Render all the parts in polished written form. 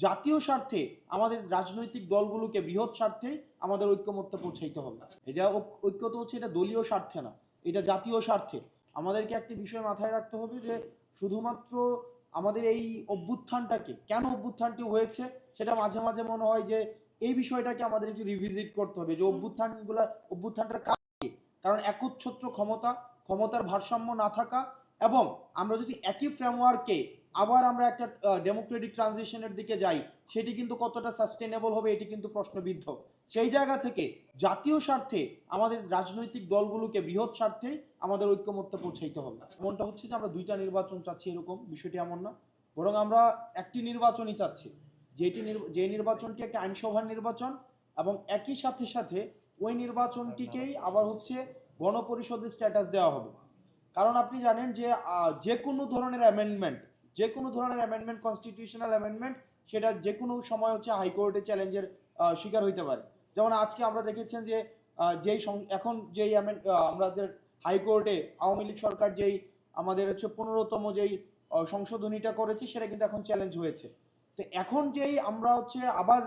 জাতীয় স্বার্থে আমাদের রাজনৈতিক দলগুলোকে বৃহৎ স্বার্থে আমাদের ঐক্যমত্যে পৌঁছাইতে হবে। এটা ঐক্য তো হচ্ছে এটা দলীয় স্বার্থে না, এটা জাতীয় স্বার্থে। আমাদেরকে একটি বিষয় মাথায় রাখতে হবে যে শুধুমাত্র আমাদের এই অভ্যুত্থানটাকে, কেন অভ্যুত্থানটি হয়েছে সেটা মাঝে মাঝে মনে হয় যে এই বিষয়টাকে আমাদের একটু রিভিজিট করতে হবে যে অভ্যুত্থানটার কারণ একচ্ছত্র ক্ষমতার ভারসাম্য না থাকা, এবং আমরা যদি একই ফ্রেমওয়ার্কে আবার আমরা একটা ডেমোক্রেটিক ট্রানজিশনের দিকে যাই, সেটি কিন্তু কতটা সাস্টেনেবল হবে এটি কিন্তু প্রশ্নবিদ্ধ। সেই জায়গা থেকে জাতীয় স্বার্থে আমাদের রাজনৈতিক দলগুলোকে বৃহৎ স্বার্থে আমাদের ঐক্যমত্যে পৌঁছাইতে হবে। এমনটা হচ্ছে যে আমরা দুইটা নির্বাচন চাচ্ছি এরকম বিষয়টি এমন না, বরং আমরা একটি নির্বাচনই চাচ্ছি, যে নির্বাচনটি একটা আইনসভার নির্বাচন, এবং একই সাথে সাথে ওই নির্বাচনটিকেই আবার হচ্ছে গণপরিষদের স্ট্যাটাস দেওয়া হবে। কারণ আপনি জানেন যে যে কোনো ধরনের অ্যামেন্ডমেন্ট কনস্টিটিউশনাল অ্যামেন্ডমেন্ট সেটা যে কোনো সময় হচ্ছে হাইকোর্টে চ্যালেঞ্জের শিকার হইতে পারে। যেমন আজকে আমরা দেখেছেন যে এখন যেই আমাদের হাইকোর্টে আওয়ামী লীগ সরকার যেই আমাদের হচ্ছে 15তম যেই সংশোধনীটা করেছে সেটা কিন্তু এখন চ্যালেঞ্জ হয়েছে। তো এখন যেই আমরা হচ্ছে আবার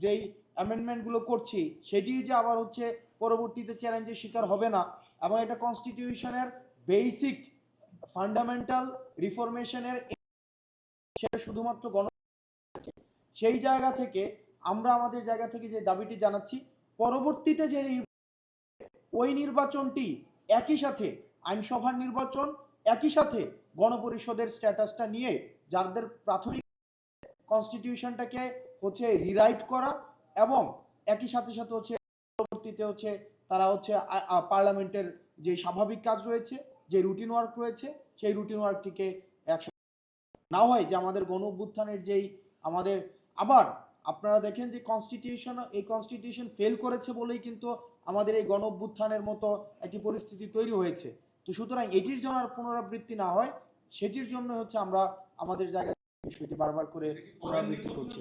যেই অ্যামেন্ডমেন্টগুলো করছি সেটি যে আবার হচ্ছে পরবর্তীতে চ্যালেঞ্জের শিকার হবে না, এবং এটা কনস্টিটিউশনের বেসিক ফান্ডামেন্টাল রিফরমেশনের, সেটা শুধুমাত্র সেই জায়গা থেকে আমরা আমাদের জায়গা থেকে যে দাবিটি জানাচ্ছি, পরবর্তীতে যে ওই নির্বাচনটি একই সাথে আইনসভার নির্বাচন, একই সাথে গণপরিষদের স্ট্যাটাসটা নিয়ে যাদের প্রাথমিক কনস্টিটিউশনটাকে হচ্ছে রিরাইট করা, এবং একই সাথে সাথে হচ্ছে পরবর্তীতে হচ্ছে তারা হচ্ছে পার্লামেন্টের যে স্বাভাবিক কাজ রয়েছে, যে রুটিন ওয়ার্ক রয়েছে, সেই রুটিন ওয়ার্কটিকে একসাথে না হয় যে আমাদের গণ অভ্যুত্থানের যেই আমাদের আবার আপনারা দেখেন যে কনস্টিটিউশন ফেল করেছে বলেই কিন্তু আমাদের এই গণ অভ্যুত্থানের মতো একটি পরিস্থিতি তৈরি হয়েছে। তো সুতরাং এটির জন্য আর পুনরাবৃত্তি না হয় সেটির জন্য হচ্ছে আমরা আমাদের জায়গায় বিষয়টি বারবার করে পুনরাবৃত্তি করছি।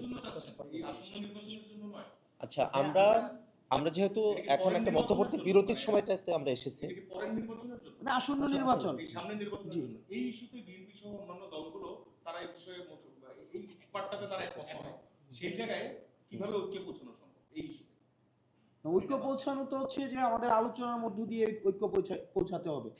আচ্ছা, আমরা আমরা যেহেতু এখন একটা মধ্যবর্তী বিরতির সময়টাতে আমরা এসেছি, না আসন্ন নির্বাচন এই সামনের নির্বাচনের জন্য এই ইস্যুতে বিএনপি সহ অন্যান্য দলগুলো তারা এই বিষয়ে এই পার্টটাতে তারা একমত হয়, সেই জায়গায় কিভাবে ঐক্য পৌঁছানো সম্ভব এই ইস্যুতে? ঐক্য পৌঁছানো তো হচ্ছে যে আমাদের আলোচনার মধ্য দিয়ে ঐক্য পৌঁছাতে হবে।